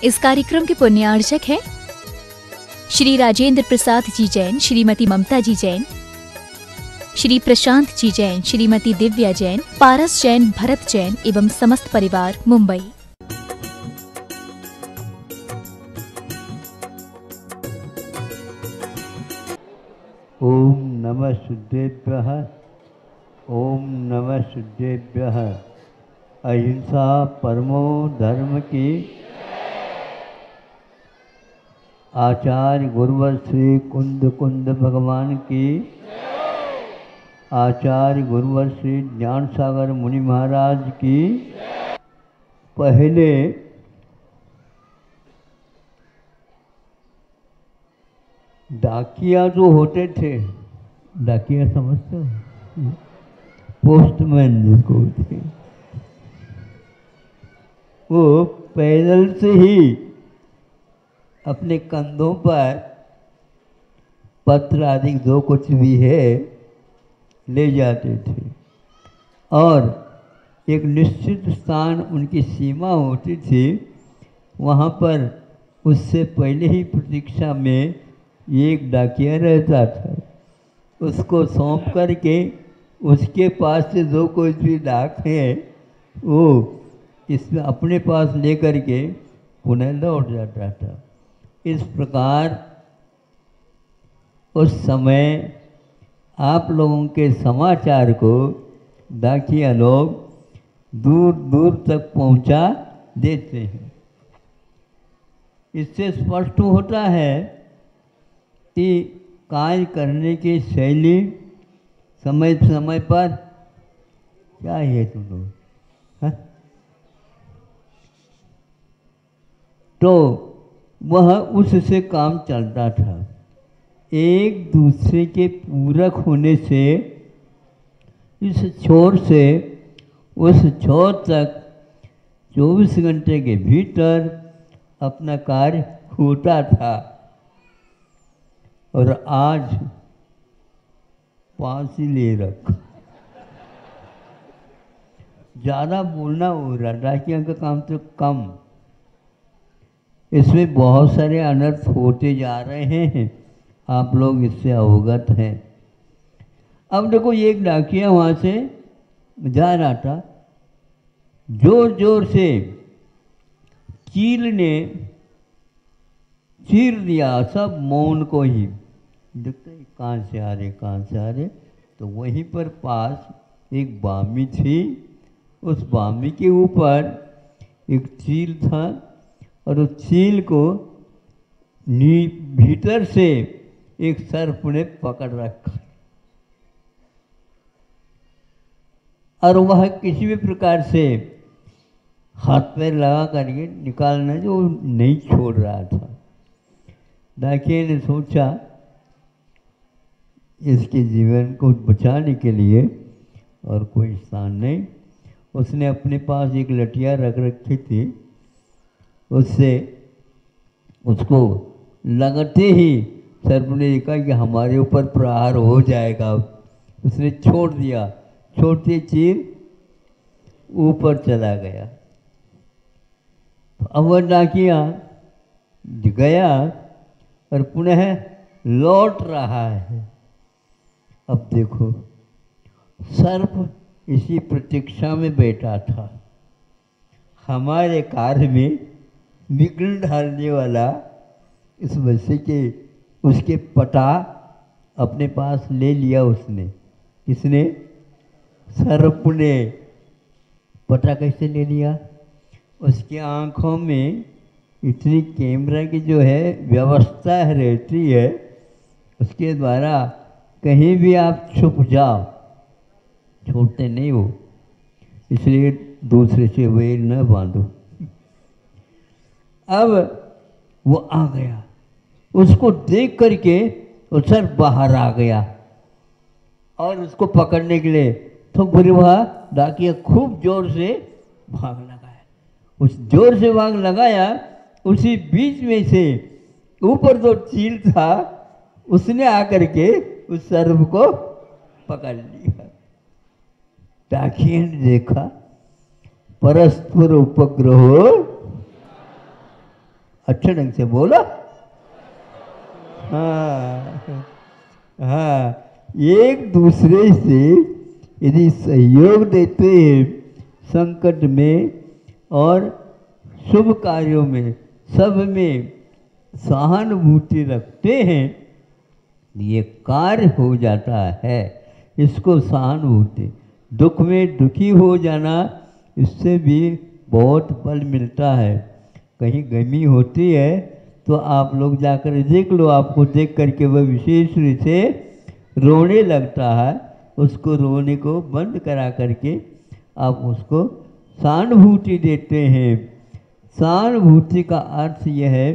इस कार्यक्रम के पुण्यार्चक हैं श्री राजेंद्र प्रसाद जी जैन, श्रीमती ममता जी जैन, श्री प्रशांत जी जैन, श्रीमती दिव्या जैन, पारस जैन, भरत जैन एवं समस्त परिवार, मुंबई। ओम नमः शुद्धेभ्यः, ओम नमः शुद्धेभ्यः। अहिंसा परमो धर्म की। आचार्य गुरुवर श्री कुंद भगवान की। आचार्य गुरुवर श्री ज्ञान सागर मुनि महाराज की। पहले डाकिया जो होते थे, डाकिया समझते हो, पोस्टमैन जिसको बोलते हैं, वो पैदल से ही अपने कंधों पर पत्र आदि जो कुछ भी है ले जाते थे और एक निश्चित स्थान उनकी सीमा होती थी, वहाँ पर उससे पहले ही प्रतीक्षा में एक डाकिया रहता था। उसको सौंप करके उसके पास से जो कोई भी डाक है वो इसमें अपने पास लेकर के पुनः लौट जाता था। इस प्रकार उस समय आप लोगों के समाचार को डाकिया लोग दूर दूर तक पहुंचा देते हैं। इससे स्पष्ट होता है कि कार्य करने की शैली समय समय पर क्या है तुम लोग, तो वह उससे काम चलता था। एक दूसरे के पूरक होने से इस छोर से उस छोर तक 24 घंटे के भीतर अपना कार्य होता था। और आज पास ही ले रख, ज़्यादा बोलना हो रहा, डाकिया का काम तो कम। इसमें बहुत सारे अनर्थ होते जा रहे हैं, आप लोग इससे अवगत हैं। अब देखो, ये एक डाकिया वहाँ से जा रहा था, जोर जोर से चील ने चीर दिया सब मौन को ही। देखते कहाँ से आ रहे, कहाँ से आ रहे। तो वहीं पर पास एक बामी थी, उस बामी के ऊपर एक चील था और उस चील को भीतर से एक सर्प ने पकड़ रखा और वह किसी भी प्रकार से हाथ पैर लगा करके निकालना जो नहीं छोड़ रहा था। डाकिया ने सोचा इसके जीवन को बचाने के लिए और कोई स्थान नहीं, उसने अपने पास एक लठिया रख रखी थी, उससे उसको लगते ही सर्प ने देखा कि हमारे ऊपर प्रहार हो जाएगा, उसने छोड़ दिया। छोड़ते चील ऊपर चला गया। अब वह डाकिया गया और पुनः लौट रहा है। अब देखो, सर्प इसी प्रतीक्षा में बैठा था, हमारे कार्य में विघ्न डालने वाला। इस वजह के उसके पटा अपने पास ले लिया उसने। किसने? सर्प ने। पटा कैसे ले लिया? उसकी आँखों में इतनी कैमरा की जो है व्यवस्था रहती है, उसके द्वारा कहीं भी आप छुप जाओ, छोड़ते नहीं हो। इसलिए दूसरे से वैर न बांधो। अब वो आ गया, उसको देख करके वो सर बाहर आ गया और उसको पकड़ने के लिए तो फिर वह डाकिया खूब जोर से भाग लगाया। उस जोर से भाग लगाया, उसी बीच में से ऊपर जो चील था उसने आकर के उस सर्प को पकड़ लिया। डाकिया ने देखा परस्पर उपग्रह अच्छे ढंग से बोलो। हाँ हाँ, एक दूसरे से यदि सहयोग देते हैं संकट में और शुभ कार्यों में, सब में सहानुभूति रखते हैं, ये कार्य हो जाता है। इसको सहानुभूति, दुख में दुखी हो जाना, इससे भी बहुत बल मिलता है। कहीं गमी होती है तो आप लोग जाकर देख लो, आपको देख करके वह विशेष रूप से रोने लगता है, उसको रोने को बंद करा करके आप उसको सहानुभूति देते हैं। सहानुभूति का अर्थ यह है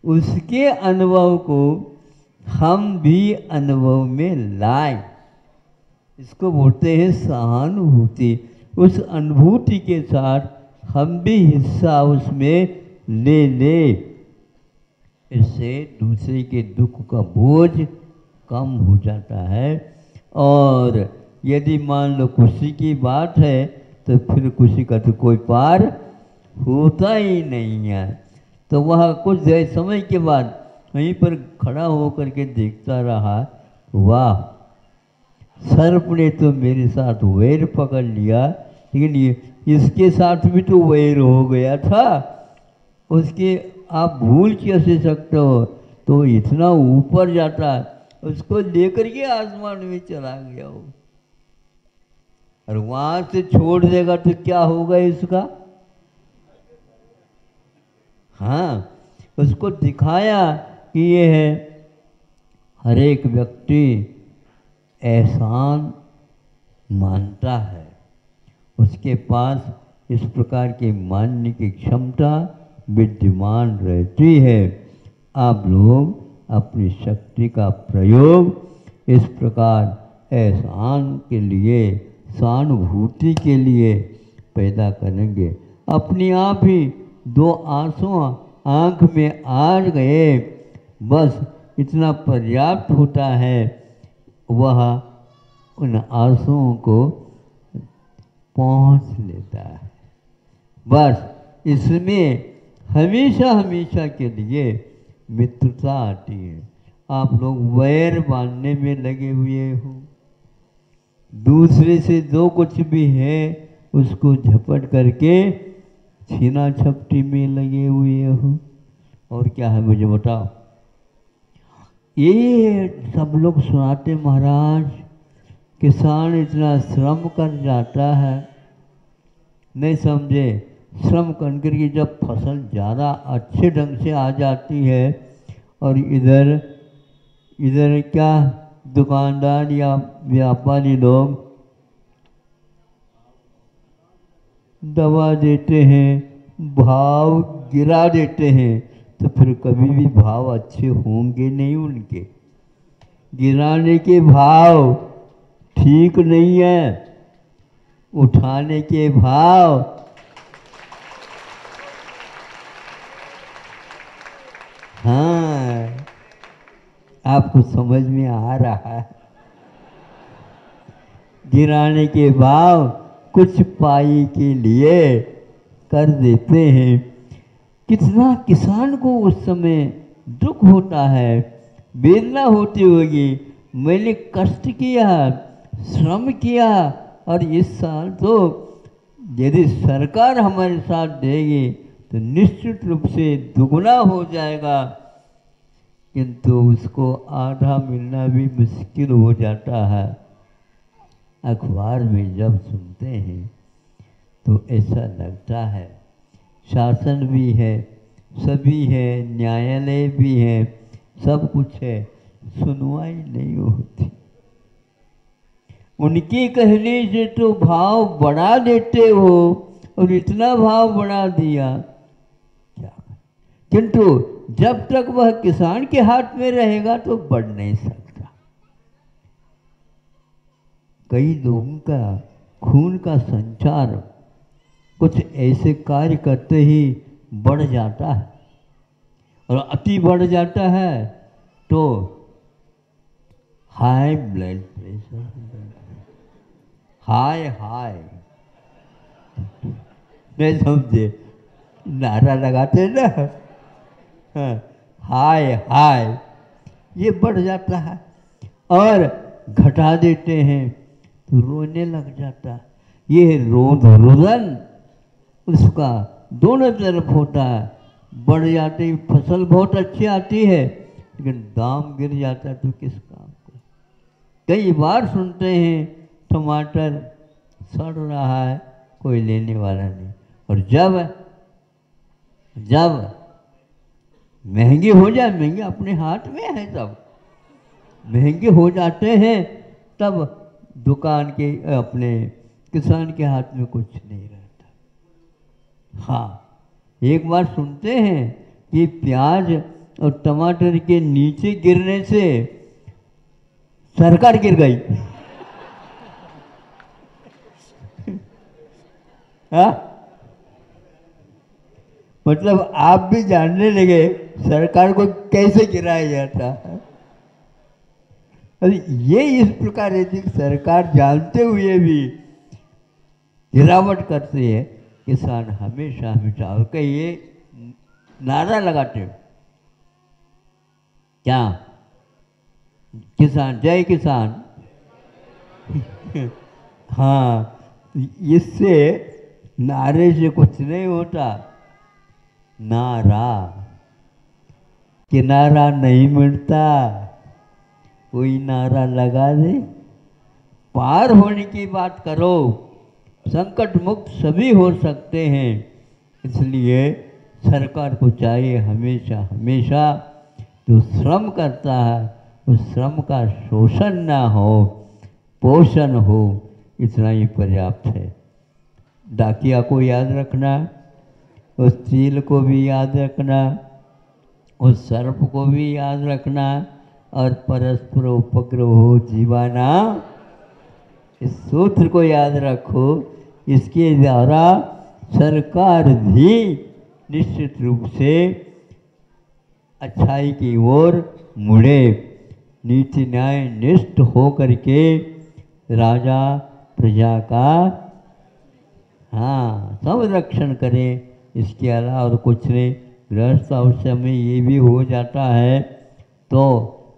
उसके अनुभव को हम भी अनुभव में लाए, इसको बोलते हैं सहानुभूति। उस अनुभूति के साथ हम भी हिस्सा उसमें ले ले, इससे दूसरे के दुख का बोझ कम हो जाता है। और यदि मान लो खुशी की बात है तो फिर खुशी का तो कोई पार होता ही नहीं है। तो वह कुछ देर समय के बाद वहीं पर खड़ा होकर के देखता रहा, वाह, सर्प ने तो मेरे साथ वैर पकड़ लिया, लेकिन ये इसके साथ भी तो वैर हो गया था, उसके आप भूल कैसे सकते हो? तो इतना ऊपर जाता है, उसको लेकर के आसमान में चला गया हो, और वहां से छोड़ देगा तो क्या होगा इसका? हाँ, उसको दिखाया कि ये है, हर एक व्यक्ति एहसान मानता है, उसके पास इस प्रकार के मानने की क्षमता विद्यमान रहती है। आप लोग अपनी शक्ति का प्रयोग इस प्रकार एहसान के लिए, सहानुभूति के लिए पैदा करेंगे। अपने आप ही दो आंसू आंख में आ गए, बस इतना पर्याप्त होता है। वह उन आंसुओं को पहुँच लेता है। बस इसमें हमेशा हमेशा के लिए मित्रता आती है। आप लोग वैर बांधने में लगे हुए हो, दूसरे से जो कुछ भी है उसको झपट करके छीना झपटी में लगे हुए हो, और क्या है मुझे बताओ? ये सब लोग सुनाते, महाराज किसान इतना श्रम कर जाता है, नहीं समझे? श्रम करके की जब फसल ज़्यादा अच्छे ढंग से आ जाती है, और इधर इधर क्या दुकानदार या व्यापारी लोग दवा देते हैं, भाव गिरा देते हैं, तो फिर कभी भी भाव अच्छे होंगे नहीं उनके। गिराने के भाव ठीक नहीं है, उठाने के भाव हाँ, आपको समझ में आ रहा है? गिराने के भाव कुछ पाई के लिए कर देते हैं। कितना किसान को उस समय दुख होता है, वेदना होती होगी, मैंने कष्ट किया, श्रम किया, और इस साल तो यदि सरकार हमारे साथ देगी तो निश्चित रूप से दुगना हो जाएगा, किंतु उसको आधा मिलना भी मुश्किल हो जाता है। अखबार में जब सुनते हैं तो ऐसा लगता है शासन भी है, सभी है, न्यायालय भी है, सब कुछ है, सुनवाई नहीं होती। उनके कहने से तो भाव बढ़ा देते हो, और इतना भाव बढ़ा दिया क्या, किंतु जब तक वह किसान के हाथ में रहेगा तो बढ़ नहीं सकता। कई लोगों का खून का संचार कुछ ऐसे कार्य करते ही बढ़ जाता है, और अति बढ़ जाता है तो हाई ब्लड प्रेशर, हाई नहीं समझे, नारा लगाते ना, हाँ, हाय हाय, ये बढ़ जाता है। और घटा देते हैं तो रोने लग जाता। ये रुदन उसका दोनों तरफ होता है। बढ़ जाती फसल बहुत अच्छी आती है, लेकिन दाम गिर जाता है तो किस काम का। कई बार सुनते हैं टमाटर सड़ रहा है, कोई लेने वाला नहीं। और जब जब महंगी हो जाए, महंगे अपने हाथ में है, तब महंगे हो जाते हैं, तब दुकान के अपने किसान के हाथ में कुछ नहीं रहता। हाँ, एक बार सुनते हैं कि प्याज और टमाटर के नीचे गिरने से सरकार गिर गई। हाँ, मतलब आप भी जानने लगे सरकार को कैसे गिराया जाता है। ये इस प्रकार है कि सरकार जानते हुए भी गिरावट करती है, किसान हमेशा हमेशा। और कहिए नारा लगाते हो क्या, किसान जय किसान। हाँ, इससे नारे से कुछ नहीं होता। नारा किनारा नहीं मिलता, कोई नारा लगा दे। पार होने की बात करो, संकट मुक्त सभी हो सकते हैं। इसलिए सरकार को चाहिए हमेशा हमेशा जो श्रम करता है उस श्रम का शोषण ना हो, पोषण हो, इतना ही पर्याप्त है। डाकिया को याद रखना, उस चील को भी याद रखना, उस सर्प को भी याद रखना, और परस्पर उपग्रहो जीवाना, इस सूत्र को याद रखो। इसके द्वारा सरकार भी निश्चित रूप से अच्छाई की ओर मुड़े, नीति न्याय निष्ठ हो करके राजा प्रजा का हाँ संरक्षण करे। इसके अलावा और कुछ नहीं। गृहस्थ अवश्य में ये भी हो जाता है तो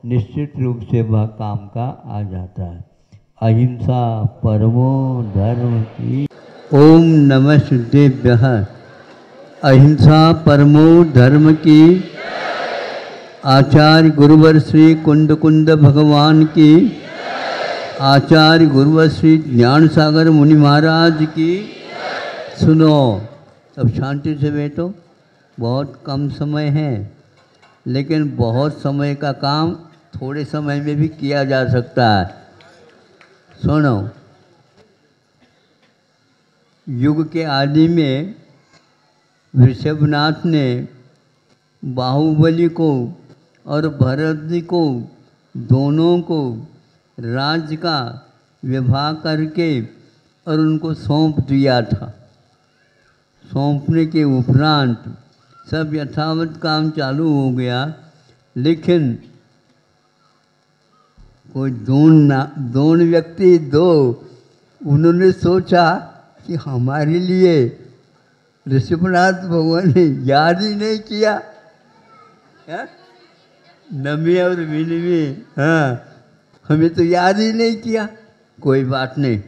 निश्चित रूप से वह काम का आ जाता है। अहिंसा परमो धर्म की। ओम नमः सिद्धेभ्यः। अहिंसा परमो धर्म की। आचार्य गुरुवर श्री कुंद कुंद भगवान की। आचार्य गुरुवर श्री ज्ञान सागर मुनि महाराज की। सुनो, अब शांति से बैठो। बहुत कम समय है, लेकिन बहुत समय का काम थोड़े समय में भी किया जा सकता है। सुनो, युग के आदि में ऋषभनाथ ने बाहुबली को और भरत जी को दोनों को राज्य का विभाग करके और उनको सौंप दिया था। सौंपने के उपरांत सब यथावत काम चालू हो गया, लेकिन कोई दोन व्यक्ति उन्होंने सोचा कि हमारे लिए ऋषभनाथ भगवान ने याद ही नहीं किया। नमी और मिनमी, हाँ, हमें तो याद ही नहीं किया। कोई बात नहीं,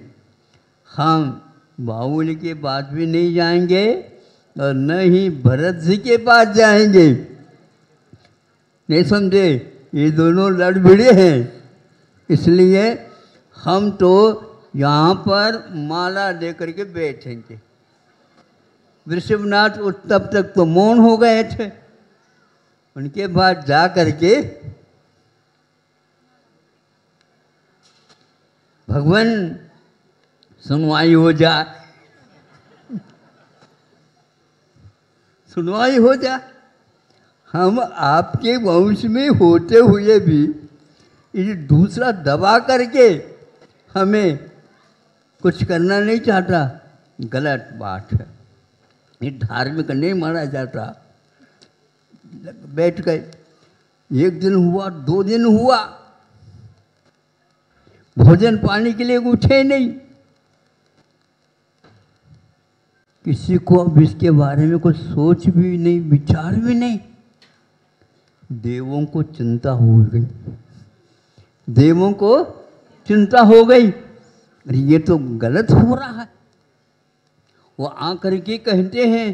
हम बाहुबली के पास भी नहीं जाएंगे और न ही भरत जी के पास जाएंगे। नहीं समझे, ये दोनों लड़ भिड़े हैं, इसलिए हम तो यहाँ पर माला लेकर के बैठेंगे। ऋषभनाथ तब तक तो मौन हो गए थे। उनके बाद जा करके भगवान सुनवाई हो जा, सुनवाई हो जा। हम आपके वंश में होते हुए भी ये दूसरा दबा करके हमें कुछ करना नहीं चाहता, गलत बात है। ये धार्मिक नहीं माना जाता। बैठ गए, एक दिन हुआ, 2 दिन हुआ, भोजन पानी के लिए उठे नहीं। किसी को अब इसके बारे में कुछ सोच भी नहीं, विचार भी नहीं। देवों को चिंता हो गई, देवों को चिंता हो गई, अरे ये तो गलत हो रहा है। वो आकर के कहते हैं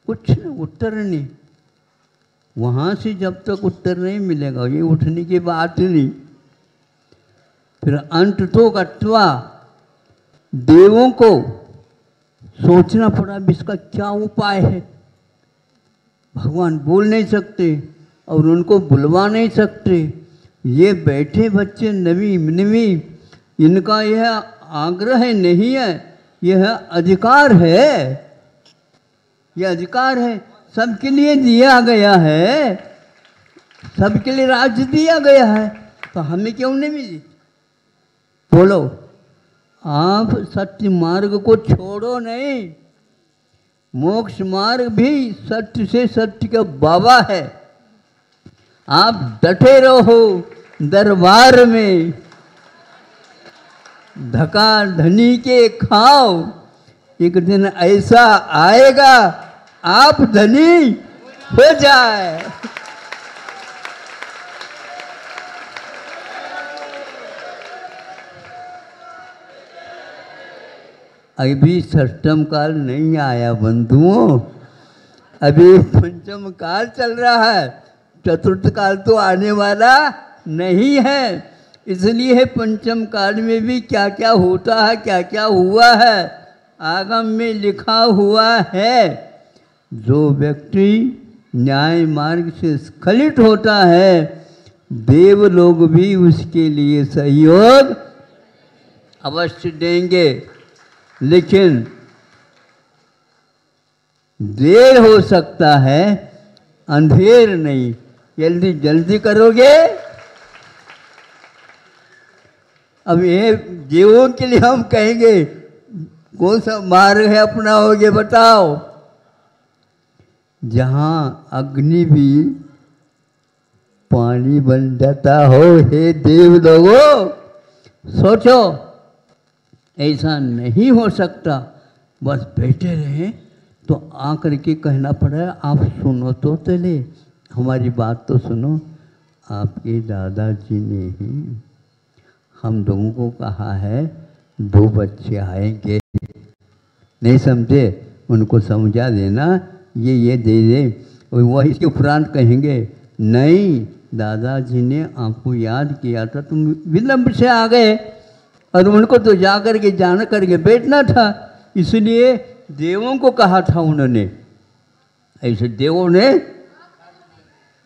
कुछ उत्तर नहीं। वहाँ से जब तक उत्तर नहीं मिलेगा ये उठने की बात नहीं। फिर अंत तो कट्वा देवों को सोचना पड़ा इसका क्या उपाय है। भगवान बोल नहीं सकते और उनको बुलवा नहीं सकते। ये बैठे बच्चे नवी नवी, इनका यह आग्रह नहीं है, यह अधिकार है, यह अधिकार है, सबके लिए दिया गया है, सबके लिए राज्य दिया गया है, तो हमें क्यों नहीं मिली? बोलो, आप सत्य मार्ग को छोड़ो नहीं। मोक्ष मार्ग भी सत्य से सत्य का बाबा है। आप डटे रहो दरबार में, धका धनी के खाओ, एक दिन ऐसा आएगा आप धनी हो जाए। अभी षष्टम काल नहीं आया बंधुओं, अभी पंचम काल चल रहा है, चतुर्थ काल तो आने वाला नहीं है। इसलिए पंचम काल में भी क्या क्या होता है, क्या क्या हुआ है, आगम में लिखा हुआ है। जो व्यक्ति न्याय मार्ग से स्खलित होता है, देव लोग भी उसके लिए सहयोग अवश्य देंगे, लेकिन देर हो सकता है, अंधेर नहीं। जल्दी जल्दी करोगे। अब ये जीवों के लिए हम कहेंगे कौन सा मार्ग है अपनाओगे बताओ। जहाँ अग्नि भी पानी बन जाता हो, हे देव लोगों, सोचो ऐसा नहीं हो सकता। बस बैठे रहे तो आकर के कहना पड़ा, आप सुनो तो चले, हमारी बात तो सुनो। आपके दादाजी ने ही हम लोगों को कहा है 2 बच्चे आएंगे, नहीं समझे, उनको समझा देना, ये दे दे। वही इसके उपरांत कहेंगे नहीं, दादाजी ने आपको याद किया था, तुम विलंब से आ गए, और उनको तो जा करके जाना करके बैठना था, इसलिए देवों को कहा था उन्होंने। ऐसे देवों ने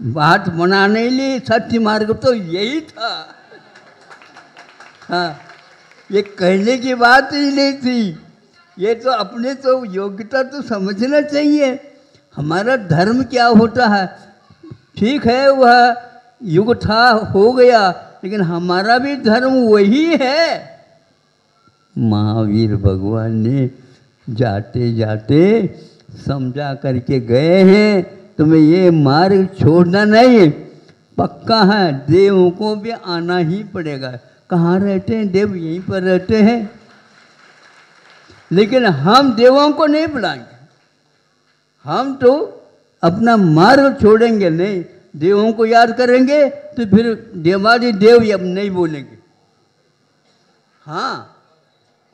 बात बनाने लिए सत्य मार्ग तो यही था। हाँ, ये कहने की बात ही नहीं थी, ये तो अपने तो योग्यता तो समझना चाहिए। हमारा धर्म क्या होता है, ठीक है वह युग था हो गया, लेकिन हमारा भी धर्म वही है। महावीर भगवान ने जाते जाते समझा करके गए हैं, तुम्हें ये मार्ग छोड़ना नहीं, पक्का है, देवों को भी आना ही पड़ेगा। कहाँ रहते हैं देव? यहीं पर रहते हैं, लेकिन हम देवों को नहीं बुलाएंगे, हम तो अपना मार्ग छोड़ेंगे नहीं। देवों को याद करेंगे तो फिर देवादि देव अब नहीं बोलेंगे। हाँ,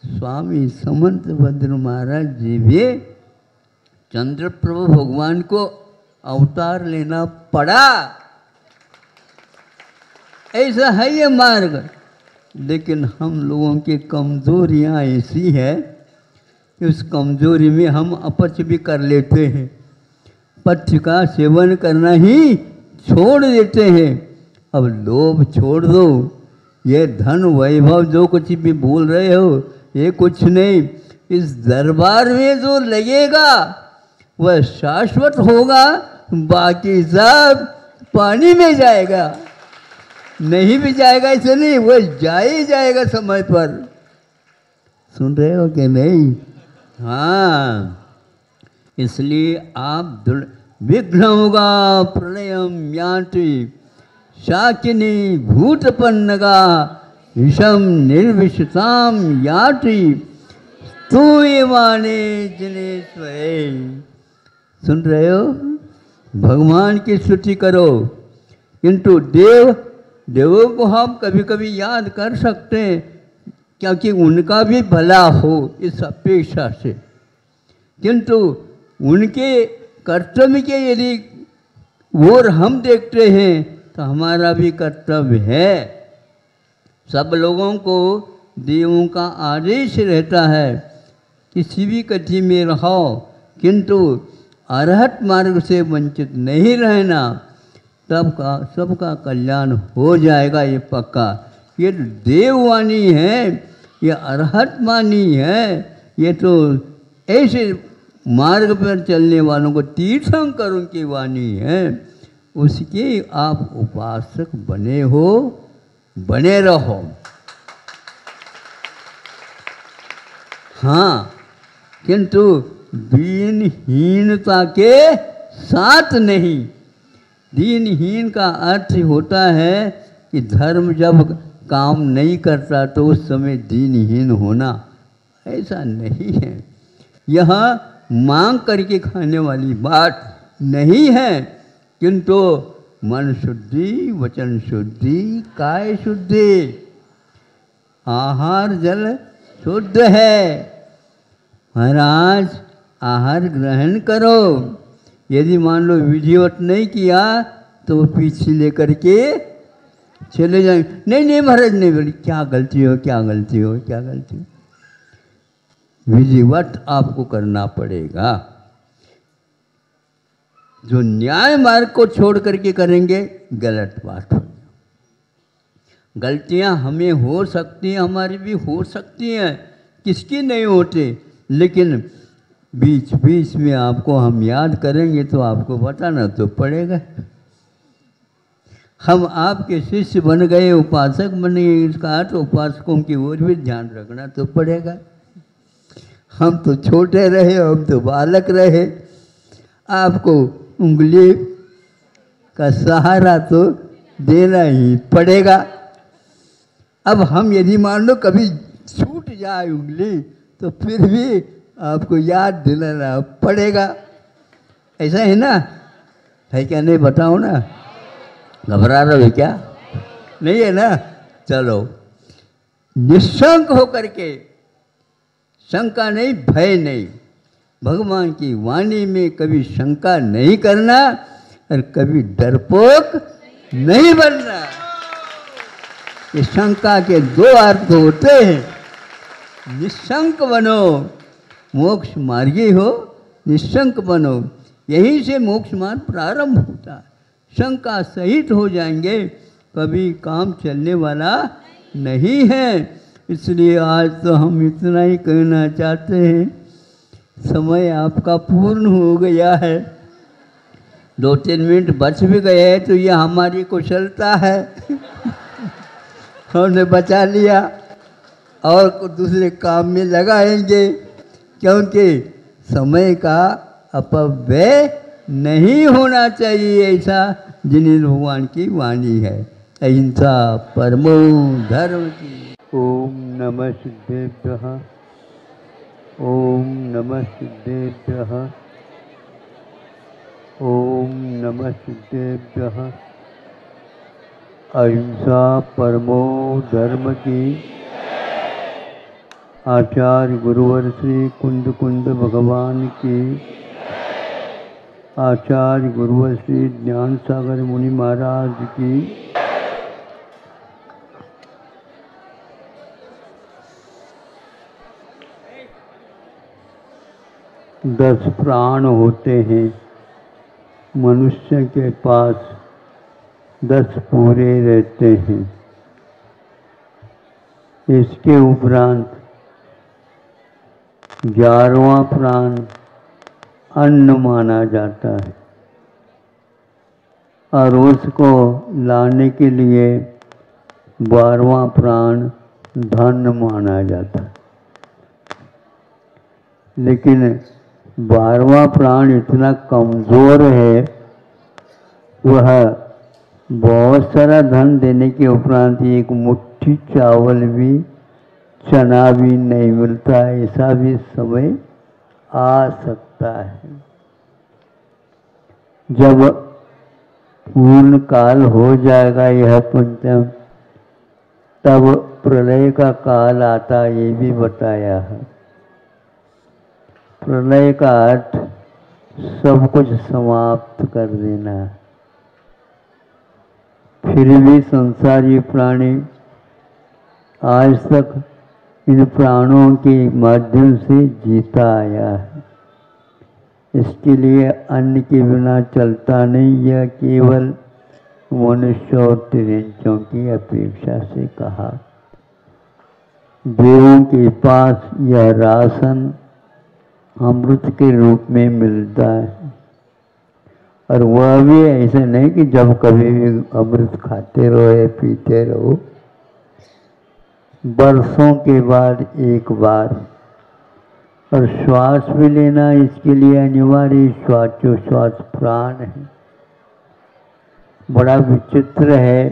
स्वामी समंत भद्र महाराज जी भी चंद्र प्रभु भगवान को अवतार लेना पड़ा, ऐसा है ये मार्ग। लेकिन हम लोगों की कमजोरियां ऐसी है कि उस कमजोरी में हम अपच भी कर लेते हैं, पथ्य का सेवन करना ही छोड़ देते हैं। अब लोभ छोड़ दो, ये धन वैभव जो कुछ भी बोल रहे हो ये कुछ नहीं, इस दरबार में जो लगेगा वह शाश्वत होगा, बाकी सब पानी में जाएगा, नहीं भी जाएगा ऐसे नहीं, वह जा ही जाएगा समय पर। सुन रहे हो कि नहीं? हाँ, इसलिए आप विघ्न होगा प्रलयम यान्ति शाकिनी भूतपन्नगा विषम निर्विषताम याति तू ही माने जिनेश्वरे। सुन रहे हो? भगवान की स्तुति करो, किंतु देवों को हम कभी कभी याद कर सकते हैं, क्योंकि उनका भी भला हो इस अपेक्षा से। किंतु उनके कर्तव्य के यदि और हम देखते हैं तो हमारा भी कर्तव्य है। सब लोगों को देवों का आदेश रहता है किसी भी गति में रहो, किंतु अरहत मार्ग से वंचित नहीं रहना, तब का सबका कल्याण हो जाएगा, ये पक्का। ये तो देववाणी है, ये अरहत वाणी है, ये तो ऐसे मार्ग पर चलने वालों को तीर्थंकरों की वाणी है। उसके आप उपासक बने हो, बने रहो। हाँ, किंतु दीनहीनता के साथ नहीं। दीनहीन का अर्थ होता है कि धर्म जब काम नहीं करता तो उस समय दीनहीन होना, ऐसा नहीं है। यह मांग करके खाने वाली बात नहीं है, किंतु मन शुद्धि, वचन शुद्धि, काय शुद्धि, आहार जल शुद्ध है। महाराज आहार ग्रहण करो। यदि मान लो विधिवत नहीं किया तो वो पीछे लेकर के चले जाएंगे, नहीं नहीं महाराज नहीं, बोली क्या गलती हो, क्या गलती हो, क्या गलती हो। विधिवत आपको करना पड़ेगा। जो न्याय मार्ग को छोड़ करके करेंगे गलत बात हो। गलतियां हमें हो सकती हैं, हमारी भी हो सकती हैं, किसकी नहीं होती, लेकिन बीच बीच में आपको हम याद करेंगे तो आपको बताना तो पड़ेगा। हम आपके शिष्य बन गए, उपासक बन गए, इसका अर्थ उपासकों की ओर भी ध्यान रखना तो पड़ेगा। हम तो छोटे रहे, हम तो बालक रहे, आपको उंगली का सहारा तो देना ही पड़ेगा। अब हम यदि मान लो कभी छूट जाए उंगली तो फिर भी आपको याद दिलाना पड़ेगा। ऐसा है ना? है क्या? नहीं बताओ ना, घबरा रहे हो क्या? नहीं है ना? चलो, निशंक होकर के, शंका नहीं, भय नहीं, भगवान की वाणी में कभी शंका नहीं करना और कभी डरपोक नहीं बनना। ये शंका के दो अर्थ होते हैं। निशंक बनो, मोक्ष मार्गी हो, निशंक बनो, यहीं से मोक्ष मार्ग प्रारंभ होता है। शंका सहित हो जाएंगे कभी काम चलने वाला नहीं है। इसलिए आज तो हम इतना ही कहना चाहते हैं, समय आपका पूर्ण हो गया है। 2-3 मिनट बच भी गए हैं तो ये हमारी कुशलता है। हमने बचा लिया और दूसरे काम में लगाएंगे, क्योंकि समय का अपव्यय नहीं होना चाहिए। ऐसा जिनेन्द्र भगवान की वाणी है। अहिंसा परमो धर्म की। ओम नमः सिद्धेभ्यः, ओम नमः सिद्धेभ्यः, ओम नमः सिद्धेभ्यः। अहिंसा परमो धर्म की। आचार्य गुरुवर श्री कुंद कुंद भगवान की। आचार्य गुरुवर श्री ज्ञान सागर मुनि महाराज की। दस प्राण होते हैं मनुष्य के पास, 10 पूरे रहते हैं। इसके उपरांत 11वां प्राण अन्न माना जाता है और उसको लाने के लिए 12वां प्राण धन माना जाता है। लेकिन 12वां प्राण इतना कमज़ोर है, वह बहुत सारा धन देने के उपरांत एक मुट्ठी चावल भी चना भी नहीं मिलता, ऐसा भी समय आ सकता है। जब पूर्ण काल हो जाएगा यह पंचम, तब प्रलय का काल आता, ये भी बताया है। प्रलय का अर्थ सब कुछ समाप्त कर देना है। फिर भी संसारी प्राणी आज तक इन प्राणों के माध्यम से जीता आया है। इसके लिए अन्न के बिना चलता नहीं, यह केवल मनुष्य और तिरंचों की अपेक्षा से कहा। देवों के पास यह राशन अमृत के रूप में मिलता है, और वह भी ऐसे नहीं कि जब कभी भी अमृत खाते रहो या पीते रहो, बरसों के बाद एक बार। और श्वास भी लेना इसके लिए अनिवार्य, श्वासोश्वास प्राण है। बड़ा विचित्र है,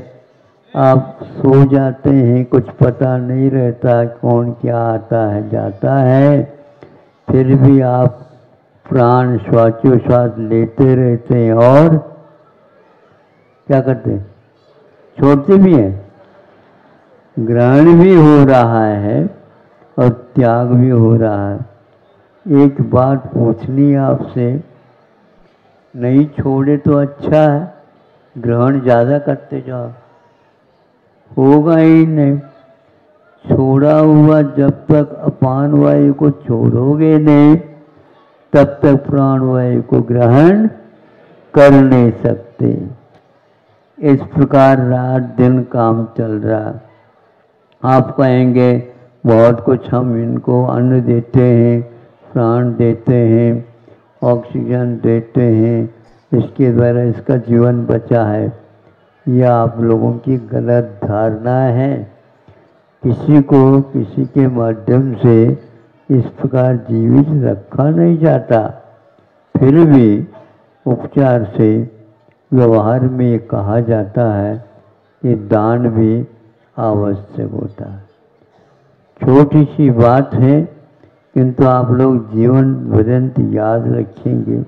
आप सो जाते हैं, कुछ पता नहीं रहता कौन क्या आता है जाता है, फिर भी आप प्राण श्वासोश्वास लेते रहते हैं और क्या करते हैं, छोड़ते भी हैं। ग्रहण भी हो रहा है और त्याग भी हो रहा है। एक बात पूछनी आपसे, नहीं छोड़े तो अच्छा है, ग्रहण ज़्यादा करते जाओ, होगा ही नहीं। छोड़ा हुआ जब तक अपान वायु को छोड़ोगे नहीं, तब तक प्राण वायु को ग्रहण कर नहीं सकते। इस प्रकार रात दिन काम चल रहा। आप कहेंगे बहुत कुछ हम इनको अन्न देते हैं, प्राण देते हैं, ऑक्सीजन देते हैं, इसके द्वारा इसका जीवन बचा है। यह आप लोगों की गलत धारणा है। किसी को किसी के माध्यम से इस प्रकार जीवित रखा नहीं जाता। फिर भी उपचार से व्यवहार में कहा जाता है कि दान भी आवश्यक होता है। छोटी सी बात है, किंतु आप लोग जीवन पर्यंत याद रखेंगे।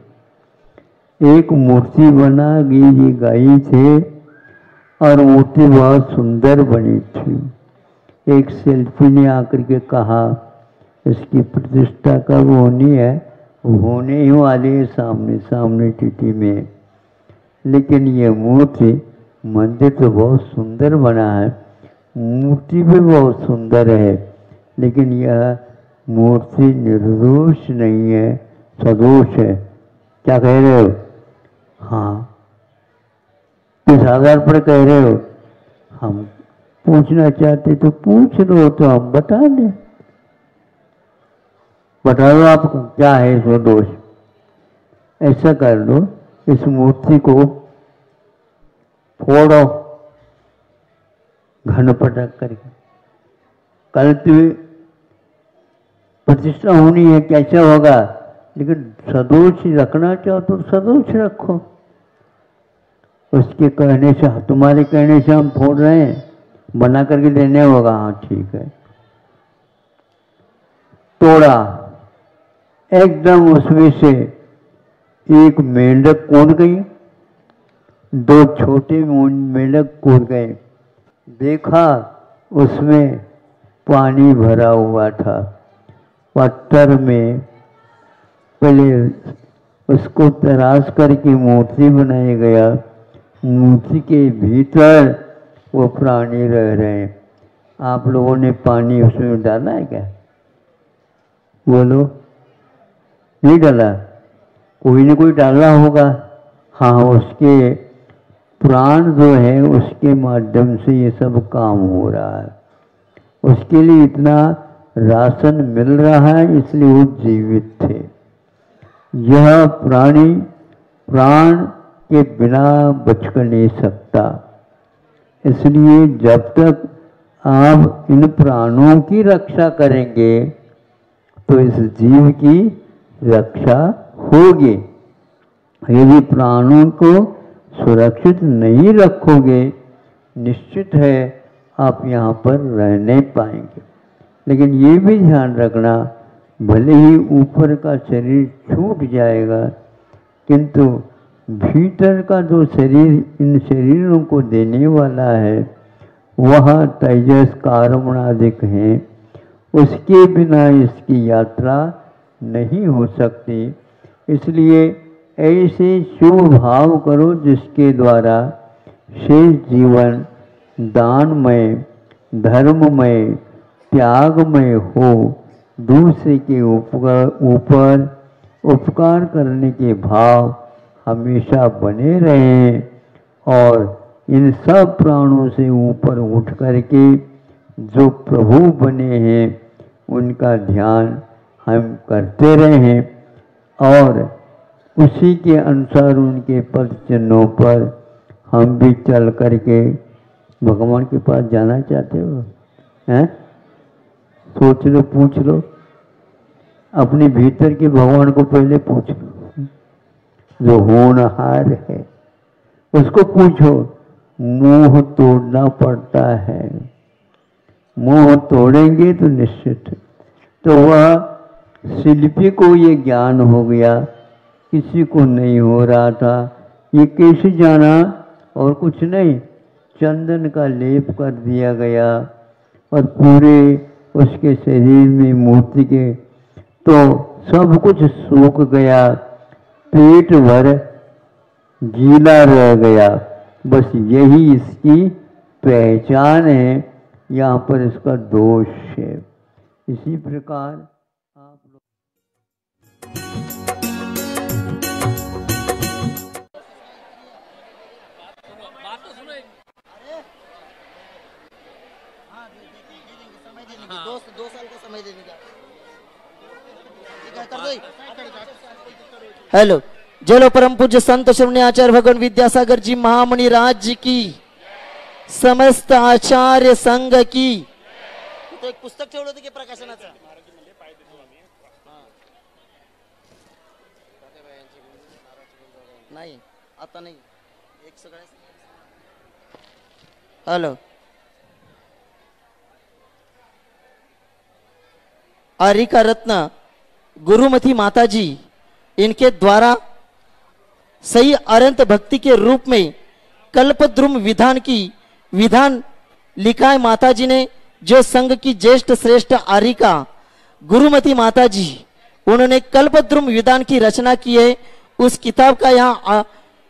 एक मूर्ति बना गई थी और मूर्ति बहुत सुंदर बनी थी। एक शिल्पी ने आकर के कहा इसकी प्रतिष्ठा कब होनी है, होने ही वाली है सामने सामने तिथि में। लेकिन ये मूर्ति, मंदिर तो बहुत सुंदर बना है, मूर्ति भी बहुत सुंदर है, लेकिन यह मूर्ति निर्दोष नहीं है, सदोष है। क्या कह रहे हो? हाँ, किस आधार पर कह रहे हो? हम पूछना चाहते तो पूछ लो, तो हम बता दें। बता दो आपको क्या है इसमें दोष। ऐसा कर लो, इस मूर्ति को फोड़ो घन पटक करके। कल प्रतिष्ठा होनी है, कैसे होगा? लेकिन सदोष रखना चाहो तो सदोष रखो। उसके कहने से, तुम्हारे कहने से हम फोड़ रहे हैं, बना करके देने होगा। हाँ ठीक है। तोड़ा, एकदम उसमें से एक मेंढक कूद गई, दो छोटे मेंढक कूद गए। देखा उसमें पानी भरा हुआ था। पत्थर में पहले उसको तराश करके मूर्ति बनाया गया। मूर्ति के भीतर वो प्राणी रह रहे हैं। आप लोगों ने पानी उसमें डाला है क्या? बोलो, नहीं डाला? कोई न कोई डाला होगा। हाँ, उसके प्राण जो है उसके माध्यम से ये सब काम हो रहा है। उसके लिए इतना राशन मिल रहा है, इसलिए वो जीवित थे। यह प्राणी प्राण के बिना बच नहीं सकता। इसलिए जब तक आप इन प्राणों की रक्षा करेंगे तो इस जीव की रक्षा होगी। यदि प्राणों को सुरक्षित नहीं रखोगे, निश्चित है आप यहाँ पर रह नहीं पाएंगे। लेकिन ये भी ध्यान रखना, भले ही ऊपर का शरीर छूट जाएगा, किंतु भीतर का जो शरीर इन शरीरों को देने वाला है वह तेजस कारमणादिक है, उसके बिना इसकी यात्रा नहीं हो सकती। इसलिए ऐसे शुभ भाव करो जिसके द्वारा शेष जीवन दानमय, धर्ममय, त्यागमय हो, दूसरे के ऊपर उपकार करने के भाव हमेशा बने रहें और इन सब प्राणों से ऊपर उठ करके जो प्रभु बने हैं उनका ध्यान हम करते रहें और उसी के अनुसार उनके पद चिन्हों पर हम भी चल करके भगवान के पास जाना चाहते हो हैं? सोच लो, पूछ लो, अपने भीतर के भगवान को पहले पूछ लो, जो होनहार है उसको पूछो। मोह तोड़ना पड़ता है, मोह तोड़ेंगे तो निश्चित। तो वह शिल्पी को ये ज्ञान हो गया, किसी को नहीं हो रहा था। ये कैसे जाना? और कुछ नहीं, चंदन का लेप कर दिया गया और पूरे उसके शरीर में मूर्ति के तो सब कुछ सूख गया, पेट भर गीला रह गया। बस यही इसकी पहचान है, यहाँ पर इसका दोष है। इसी प्रकार आप लोग दो साल का समय देने का। हेलो, जलो परम पूज्य संत श्रवणी आचार्य भगवान विद्यासागर जी महामणि राज्य की, समस्त आचार्य संघ की। तो एक पुस्तक ठेवलं होतं की प्रकाशनाचं? नाही, आता नाही, एक सगळ्या। हेलो, आरिका रत्न गुरुमती माताजी, इनके द्वारा सही अनंत भक्ति के रूप में कल्पद्रुम विधान की विधान लिखा है माताजी ने। जो संघ की ज्येष्ठ श्रेष्ठ आरिका गुरुमती माताजी, उन्होंने कल्पद्रुम विधान की रचना की है। उस किताब का यहाँ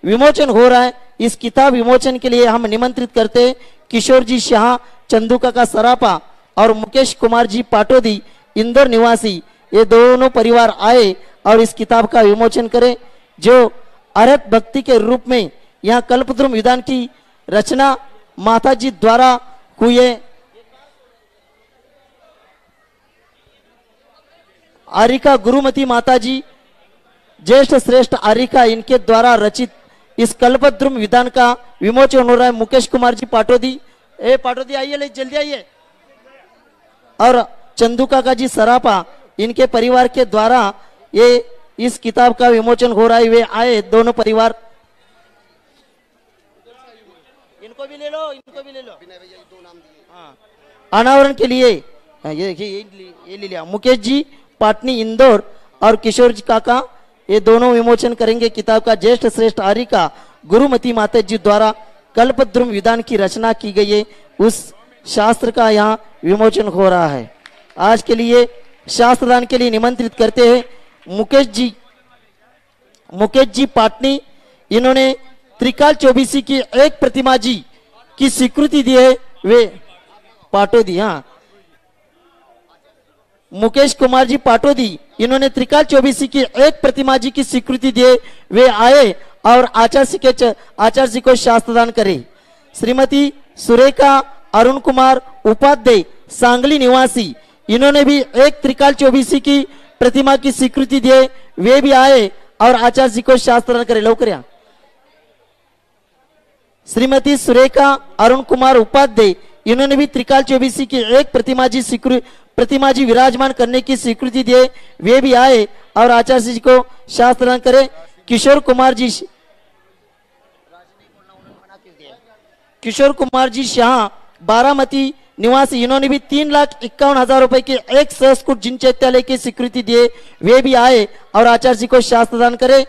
विमोचन हो रहा है। इस किताब विमोचन के लिए हम निमंत्रित करते हैं किशोर जी शाह, चंदू काका सरापा और मुकेश कुमार जी पाटोदी, इंदौर निवासी। ये दोनों परिवार आए और इस किताब का विमोचन करें, जो अरहत भक्ति के रूप में यहाँ कल्पद्रुम विधान की रचना माताजी द्वारा हुई है। आरिका गुरुमती माताजी, ज्येष्ठ श्रेष्ठ आरिका, इनके द्वारा रचित इस कल्पद्रुम विधान का विमोचन हो रहा है। मुकेश कुमार जी पाटोदी, पाटोदी आइए, जल्दी आइए। और चंदू काका जी सरापा, इनके परिवार के द्वारा ये इस किताब का विमोचन हो रहा है। वे आए दोनों परिवार। इनको भी ले लो, इनको भी ले लो। हाँ, अनावरण के लिए ये देखिए, ये ले लिया। मुकेश जी पाटनी इंदौर और किशोर जी काका, ये दोनों विमोचन करेंगे किताब का। ज्येष्ठ श्रेष्ठ आरिका गुरुमती माता जी द्वारा कल्पद्रुम विधान की रचना की गई है, उस शास्त्र का यहाँ विमोचन हो रहा है। आज के लिए शास्त्रदान के लिए निमंत्रित करते हैं मुकेश जी पाटनी। इन्होंने त्रिकाल चौबीसी की एक प्रतिमा जी की स्वीकृति दी है। वे पाटोदी, हाँ, मुकेश कुमार जी पाटोदी, इन्होंने त्रिकाल चौबीसी की एक प्रतिमा जी की स्वीकृति दी है। वे आए और आचार्य जी को शास्त्रदान करे। श्रीमती सुरेखा अरुण कुमार उपाध्याय, सांगली निवासी, इन्होंने भी एक त्रिकाल चौबीसी की प्रतिमा की स्वीकृति दी है। वे भी आए और आचार्य जी को शास्त्रदान करे। लवकर। श्रीमती सुरेखा अरुण कुमार उपाध्याय, इन्होंने भी त्रिकाल चौबीसी की एक प्रतिमा जी विराजमान करने की स्वीकृति दी है। वे भी आए और आचार्य जी को शास्त्रदान करे। किशोर कुमार जी शाह बारामती निवासी, इन्होंने भी 3,51,000 रुपए की एक संस्कृत जिन चैत्यालय की स्वीकृति दिए, वे भी आए और आचार्य जी को शास्त्र दान करे।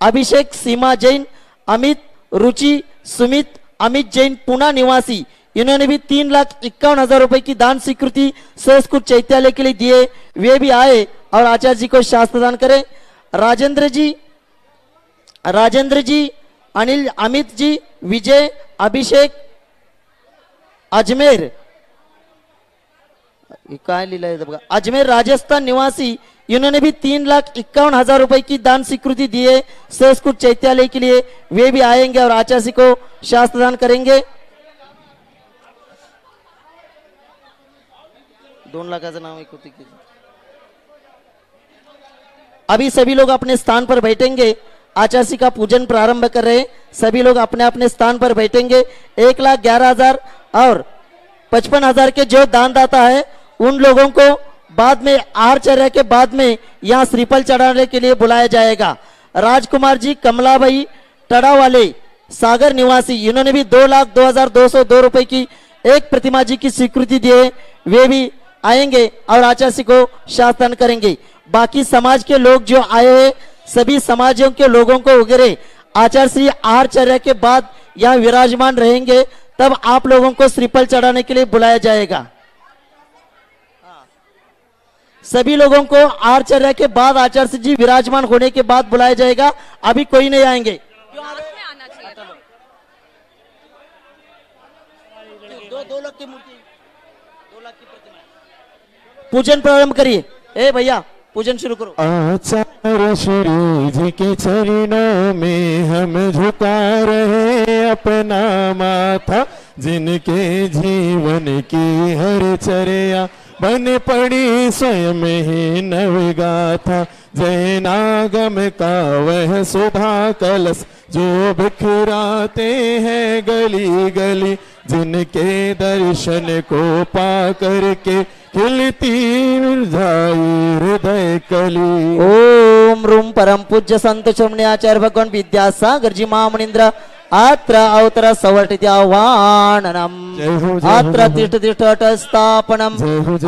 अभिषेक सीमा जैन, अमित रुचि सुमित अमित जैन पुणे निवासी, इन्होंने भी 3,51,000 रुपए की दान स्वीकृति संस्कृत चैत्यालय के लिए दिए, वे भी आए और आचार्य जी को शास्त्र दान करे। राजेंद्र जी, अनिल, अमित जी, विजय, अभिषेक, अजमेर, काय लिहिलं आहे बघा, अजमेर राजस्थान निवासी, इन्होंने भी 3,51,000 रुपए की दान स्वीकृति दिए संस्कृत चैत्यालय के लिए, वे भी आएंगे और आचार्य जी को शास्त्र दान करेंगे। 2 लाखाचं नाव एक होती। अभी सभी लोग अपने स्थान पर बैठेंगे, आचार्य जी का पूजन प्रारंभ कर रहे हैं। सभी लोग अपने अपने स्थान पर बैठेंगे। 1,11,000 और 55,000 के जो दानदाता है उन लोगों को बाद में आहारचर्या के बाद में यहाँ श्रीफल चढ़ाने के लिए बुलाया जाएगा। राजकुमार जी, कमलाबाई टड़ा वाले सागर निवासी, इन्होंने भी 2,02,202 रुपए की एक प्रतिमा जी की स्वीकृति दी है, वे भी आएंगे और आचार्य जी को शासन करेंगे। बाकी समाज के लोग जो आए हैं, सभी समाजों के लोगों को वगैरह आचार्य श्री आहारचर्या के बाद यहाँ विराजमान रहेंगे, तब आप लोगों को श्रीफल चढ़ाने के लिए बुलाया जाएगा। सभी लोगों को आहारचर्या के बाद आचार्य जी विराजमान होने के बाद बुलाया जाएगा। अभी कोई नहीं आएंगे। दो लाख की मूर्ति, 2 लाख की प्रतिमा। पूजन प्रारंभ करिए। ए भैया, पूजन शुरू करो। आचार्य श्री जी के चरणों में हम झुका रहे अपना माथा, जिनके जीवन की हर चर्या बन पड़ी स्वयं ही नवगाथा। जैनागम का वह सुधा कलश जो बिखराते हैं गली गली, जिनके दर्शन को पा करके खिलती मुरझाई हृदय कली। ओम रूम परम पूज्य संत चमणे आचार्य भगवान विद्यासागर जी महामुनींद्र अत्र अवतर सवर्तित्य आह्वाननम् अत्र तिष्ठ तिष्ठ स्थापनम्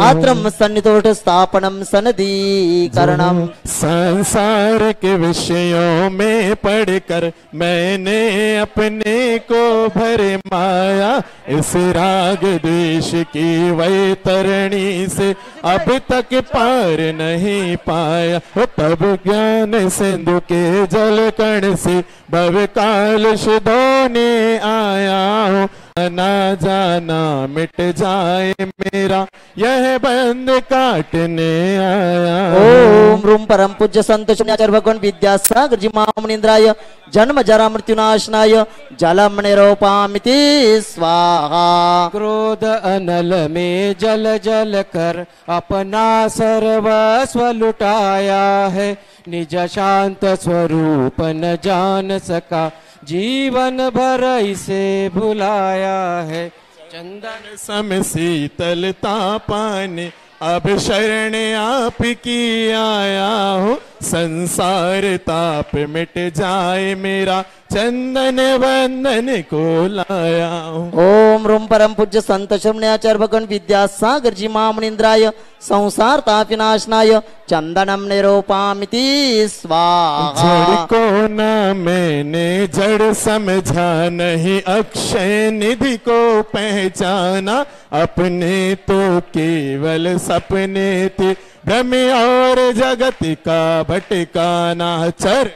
अत्र सन्निधोष्ठ स्थापनम् सनदीकरणम्। संसार के विषयों में पढ़कर मैंने अपने को भरे माया, इस राग द्वेष की वैतरणी से अब तक पार नहीं पाया। तब ज्ञान सिंधु के जल कण से भव कालश धोने आया हूँ, ना जाना मिट जाए मेरा यह बंद काटने आया। ओम रूम परम पूज्य संत आचार्य भगवान विद्यासागर जी महामुनींद्राय जन्म जरा मृत्युनाशनाय जलम निरूपामिति स्वाहा। क्रोध अनल में जल जल कर अपना सर्वस्व लुटाया है, निज शांत स्वरूप न जान सका जीवन भर इसे भुलाया है। चंदन सम शीतलता पाने अब शरण आप की आया हूँ, संसार ताप मिट जाए मेरा चंदन वंदन को लाया हूँ। ओम रूम परम पूज्य संत आचार्य भगवान विद्यासागर जी महामुनींद्राय संसार ताप विनाशनाय चंदनम निरूपामिति स्वाहा। जड़ को न मैंने जड़ समझा, नहीं अक्षय निधि को पहचाना, अपने तो केवल सपने थे भ्रम और जगत का भटकाना। चर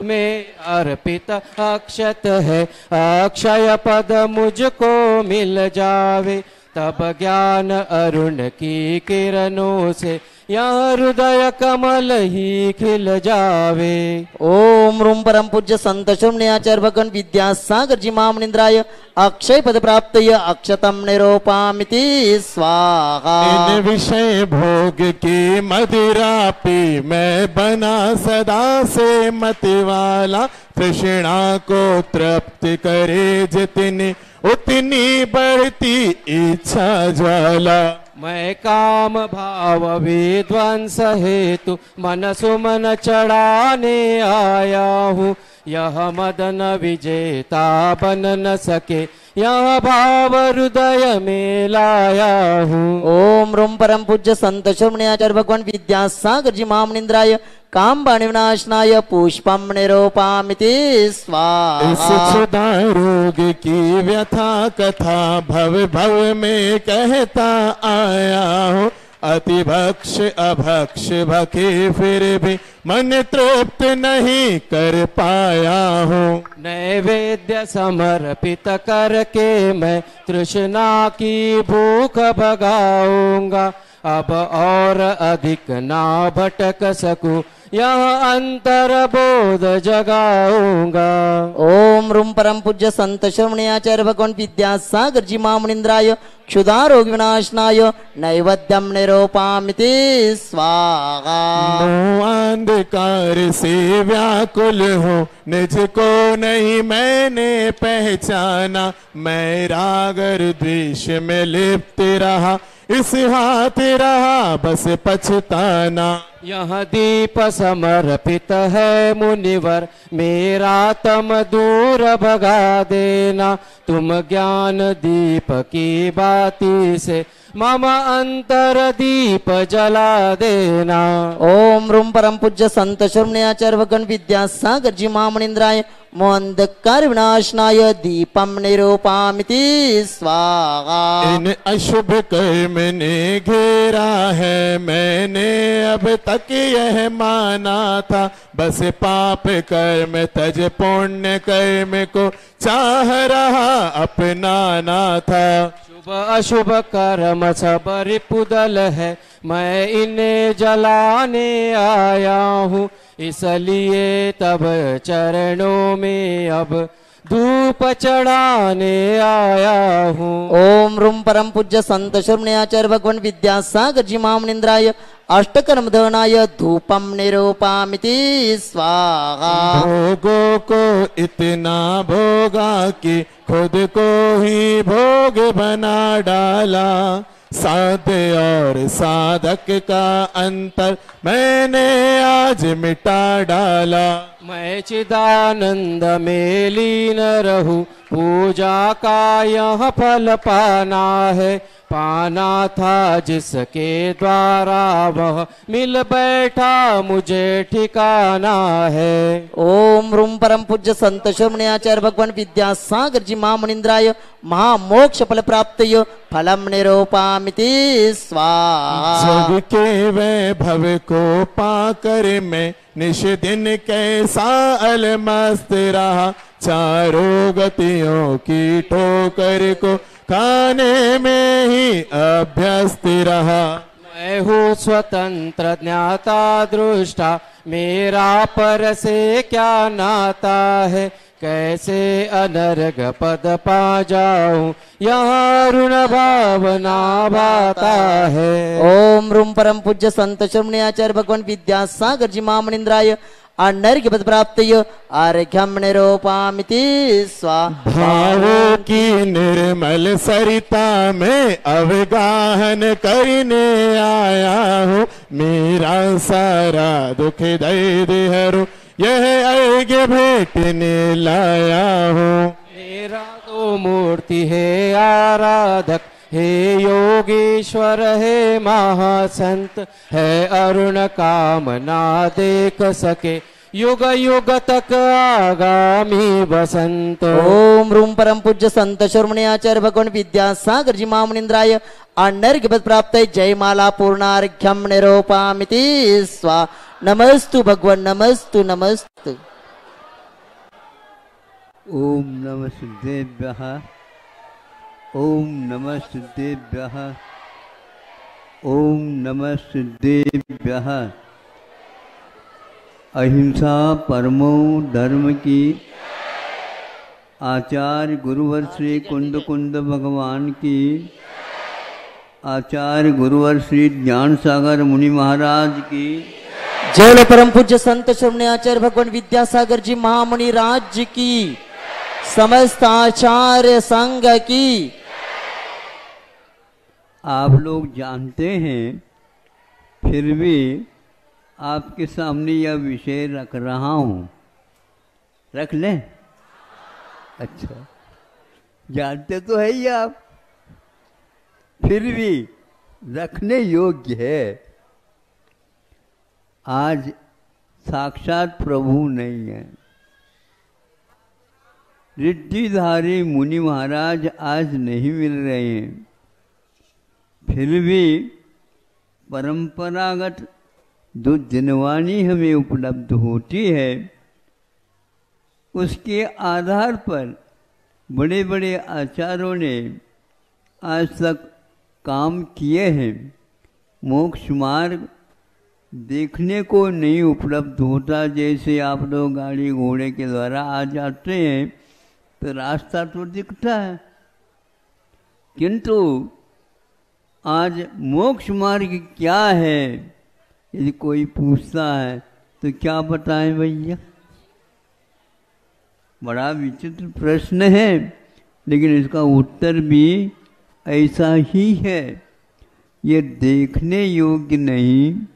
में अर्पित अक्षत है, अक्षय पद मुझको मिल जावे, तब ज्ञान अरुण की किरणों से यहाँ हृदय कमल ही खिल जावे। ओम रूम परम पूज्य संत आचार्य भगवान विद्यासागर जी महामुनींद्राय अक्षय पद प्राप्त अक्षतम निरूपामिति स्वाहा। इन विषय भोग की मदिरा पी मैं बना सदा से मतिवाला, तृष्णा को तृप्त करे जितनी उतनी बढ़ती इच्छा ज्वाला। मैं काम भाव विध्वंस हेतु मन सुमन चढ़ाने आया हूँ, यह मदन विजेता बन न सके, यह भाव हृदय में लाया हूँ। ओम रूम परम पूज्य संत श्रवण्याचार्य भगवान विद्यासागर जी महामुनिंद्राय काम बाण विनाशनाय पुष्पम निरूपामिति स्वाहा। इस क्षुधा रोग की व्यथा कथा भव भव में कहता आया हूँ। अति भक्ष अभक्ष भखे फिर भी मन तृप्त नहीं कर पाया हूँ। नैवेद्य समर्पित करके मैं तृष्णा की भूख भगाऊंगा। अब और अधिक ना भटक सकूं, यह अंतर बोध जगाऊंगा। ओम रूम परम पूज्य संत श्रवण्याचार्य भगवान विद्यासागर जी महामुनिंद्राय क्षुधा रोग विनाशनाय नैवेद्यम निरूपामिति स्वाहा। अंधकार से व्याकुल हूँ, निज को नहीं मैंने पहचाना। मैं राग और द्वेष में लिप्त रहा, इस हाथ रहा बस पछताना। यह दीप समर्पित है मुनिवर, मेरा तम दूर भगा देना। तुम ज्ञान दीप की बाती से मम अंतर दीप जला देना। ओम रूम परम पूज्य संत श्रवण्याचार्य भगवान विद्यासागर जी महामुनिंद्राय मोंधकार विनाशनाय दीपम निरूपामिति स्वाहा। इन अशुभ कर्म ने घेरा है, मैंने अब तक यह माना था। बस पाप कर्म तज पुण्य कर्म को चाह रहा अपनाना था। शुभ अशुभ कर्म सब रिपुदल है, मैं इन्हें जलाने आया हूँ। इसलिए तब चरणों में अब धूप चढ़ाने आया हूँ। ओम रूम परम पूज्य संत श्रवण्याचार्य भगवान विद्यासागर जी महामुनिंद्राय अष्टकर्म दहनाय धूपम निरूपामिति स्वाहा। भोगों को इतना भोगा कि खुद को ही भोग बना डाला। साध्य और साधक का अंतर मैंने आज मिटा डाला। मैं चिदानंद में लीन रहूं, पूजा का यह फल पाना है। पाना था जिसके द्वारा वह मिल बैठा, मुझे ठिकाना है। ओम रूम परम पूज्य संत श्रवण्याचार्य भगवान विद्यासागर जी महामुनिंद्राय महामोक्ष फल प्राप्तय फलम निरूपामिति स्वाहा। जग के वैभव को पाकर मैं निश दिन कैसा अलमस्त रहा। चारों गतियों की ठोकर को खाने में ही अभ्यस्त रहा। मैं हूँ स्वतंत्र ज्ञाता दृष्टा, मेरा पर से क्या नाता है। कैसे अनर्घ पद पा जाऊं, यहाँ ऋण भावना भाता है। ओम रूम परम पूज्य संत श्रवण्याचार्य भगवान विद्यासागर जी महामुनिंद्राय अनर्घ्य पद प्राप्तय अर्घ्यम निरूपामिति स्वाहा। भावों की निर्मल सरिता में अवगाहन करने आया हूँ। मेरा सारा दुख दर्द हरू यह अर्घ्य भेटने लाया हूँ। मेरा तो मूर्ति है आराधक, हे योगेश्वर हे महासंत। है अरुण कामना देख सके, युग युग तक आगामी बसंत। ओम रूम परम पूज्य संत श्रवण्याचार्य भगवान विद्यासागर जी महामुनिंद्राय अनर्घ्य पद प्राप्त जयमाला पूर्णार्घ्यम निरूपामिति स्वाहा। नमस्तु भगवान नमस्तु नमस्तु। ओम नमः सिद्धेभ्यः, ओम नमः सिद्धेभ्यः, ओम नमः सिद्धेभ्यः। अहिंसा परमो धर्म की आचार्य गुरुवर श्री कुंद कुंद भगवान की, आचार्य गुरुवर श्री ज्ञान सागर मुनि महाराज की। जय परम पूज्य संत श्रवण्याचार्य भगवान विद्यासागर जी महामुनि राज्य की, समस्त आचार्य संघ की। आप लोग जानते हैं, फिर भी आपके सामने यह विषय रख रहा हूँ। रख लें? अच्छा, जानते तो है ही आप, फिर भी रखने योग्य है। आज साक्षात प्रभु नहीं है। रिद्धिधारी मुनि महाराज आज नहीं मिल रहे हैं, फिर भी परंपरागत जो जनवाणी हमें उपलब्ध होती है उसके आधार पर बड़े बड़े आचार्यों ने आज तक काम किए हैं। मोक्ष मार्ग देखने को नहीं उपलब्ध होता। जैसे आप लोग गाड़ी घोड़े के द्वारा आ जाते हैं तो रास्ता तो दिखता है, किंतु आज मोक्ष मार्ग क्या है यदि कोई पूछता है तो क्या बताएं भैया? बड़ा विचित्र प्रश्न है, लेकिन इसका उत्तर भी ऐसा ही है। ये देखने योग्य नहीं,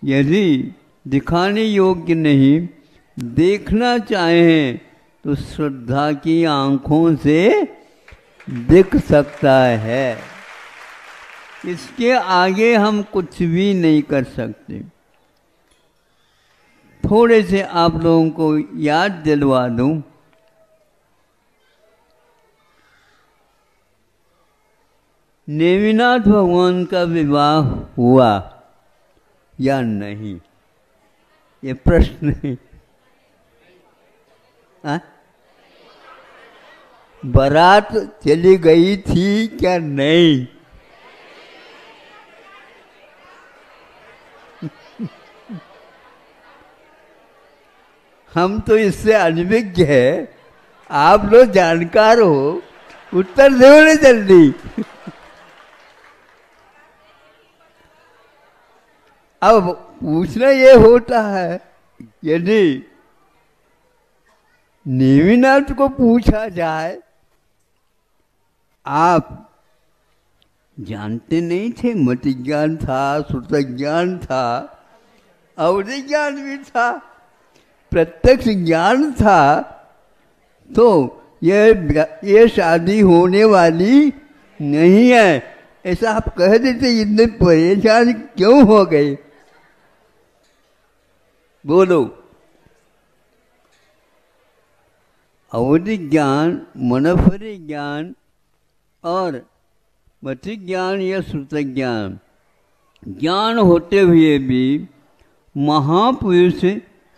यदि दिखाने योग्य नहीं, देखना चाहें तो श्रद्धा की आंखों से दिख सकता है। इसके आगे हम कुछ भी नहीं कर सकते। थोड़े से आप लोगों को याद दिलवा दूं। नेमिनाथ भगवान का विवाह हुआ या नहीं, ये प्रश्न है। बारात चली गई थी क्या नहीं? हम तो इससे अनभिज्ञ है, आप लोग जानकार हो, उत्तर दो ना जल्दी। अब पूछना ये होता है, यदि नेमिनाथ को पूछा जाए, आप जानते नहीं थे, मति ज्ञान था, श्रुत ज्ञान था, अवधि ज्ञान भी था, प्रत्यक्ष ज्ञान था, तो ये शादी होने वाली नहीं है ऐसा आप कह देते, इतने परेशान क्यों हो गए? बोलो। अवधि ज्ञान, मनोफरी ज्ञान और मति ज्ञान या श्रुत ज्ञान, ज्ञान होते हुए भी महापुरुष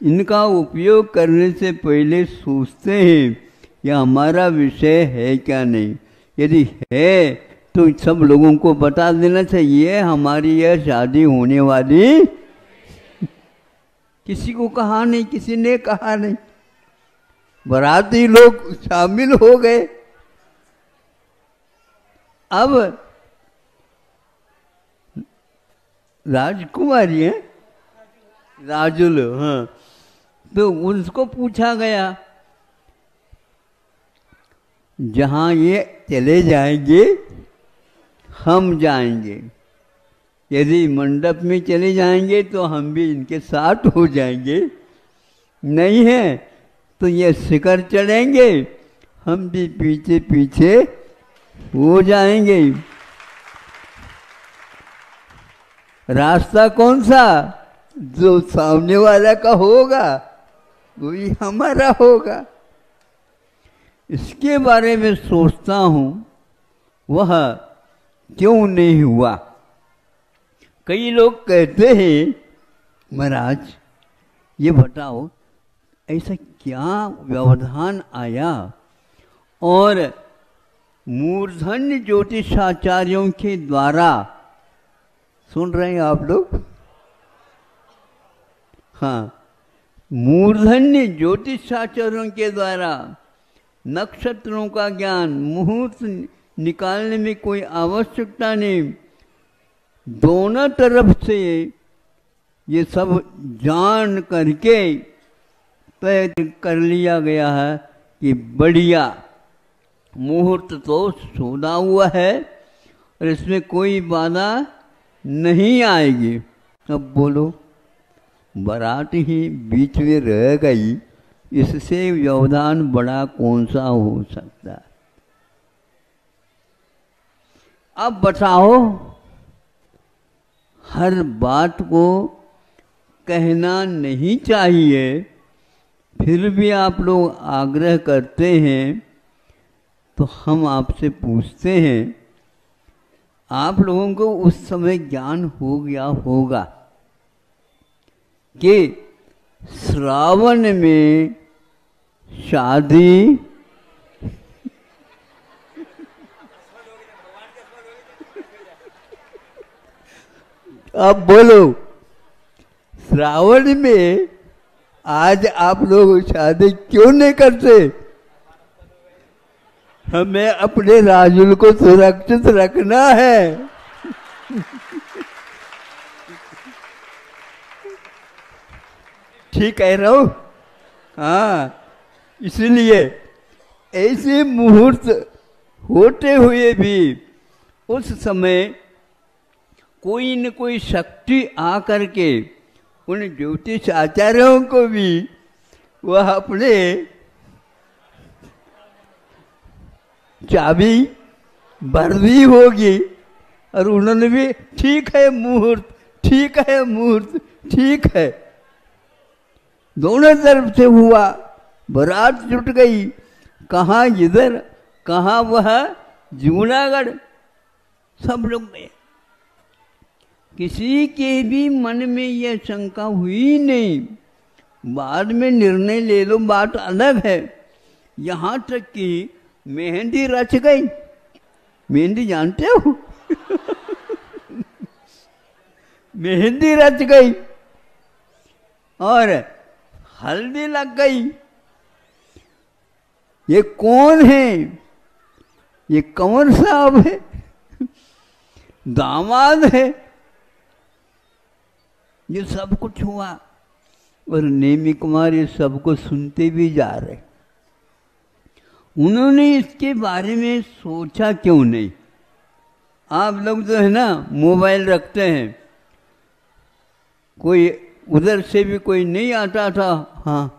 इनका उपयोग करने से पहले सोचते हैं यह हमारा विषय है क्या नहीं। यदि है तो सब लोगों को बता देना चाहिए हमारी यह शादी होने वाली। किसी को कहा नहीं, किसी ने कहा नहीं, बाराती लोग शामिल हो गए। अब राजकुमारी है, राजुल, हाँ, तो उसको पूछा गया, जहां ये चले जाएंगे हम जाएंगे, यदि मंडप में चले जाएंगे तो हम भी इनके साथ हो जाएंगे, नहीं है तो ये शिखर चढ़ेंगे, हम भी पीछे पीछे हो जाएंगे। रास्ता कौन सा? जो सामने वाला का होगा वही हमारा होगा। इसके बारे में सोचता हूं, वह क्यों नहीं हुआ। कई लोग कहते हैं महाराज ये बताओ ऐसा क्या व्यवधान आया और मूर्धन्य ज्योतिषाचार्यों के द्वारा, सुन रहे हैं आप लोग? हाँ, मूर्धन्य ज्योतिषाचार्यों के द्वारा नक्षत्रों का ज्ञान, मुहूर्त निकालने में कोई आवश्यकता नहीं, दोनों तरफ से ये सब जान करके तय कर लिया गया है कि बढ़िया मुहूर्त तो सोधा हुआ है और इसमें कोई बाधा नहीं आएगी। अब बोलो, बारात ही बीच में रह गई इससे व्यवधान बड़ा कौन सा हो सकता है? अब बताओ, हर बात को कहना नहीं चाहिए, फिर भी आप लोग आग्रह करते हैं, तो हम आपसे पूछते हैं, आप लोगों को उस समय ज्ञान हो गया होगा कि श्रावण में शादी अब बोलो, श्रावण में आज आप लोग शादी क्यों नहीं करते? हमें अपने राजुल को सुरक्षित रखना है। ठीक कह रहा हूं? हाँ, इसलिए ऐसे मुहूर्त होते हुए भी उस समय कोई न कोई शक्ति आकर के उन ज्योतिष आचार्यों को भी वह अपने चाबी भर दी होगी और उन्होंने भी ठीक है मुहूर्त, ठीक है मुहूर्त, ठीक है, दोनों तरफ से हुआ, बारात जुट गई, कहाँ इधर कहाँ वह जूनागढ़, सब लोग गए। किसी के भी मन में यह शंका हुई नहीं। बाद में निर्णय ले लो, बात अलग है। यहाँ तक कि मेहंदी रच गई। मेहंदी जानते हो? मेहंदी रच गई और हल्दी लग गई। ये कौन है? ये कंवर साहब है, दामाद है। ये सब कुछ हुआ और नेमी कुमार ये सबको सुनते भी जा रहे। उन्होंने इसके बारे में सोचा क्यों नहीं? आप लोग जो है ना मोबाइल रखते हैं, कोई उधर से भी कोई नहीं आता था, हाँ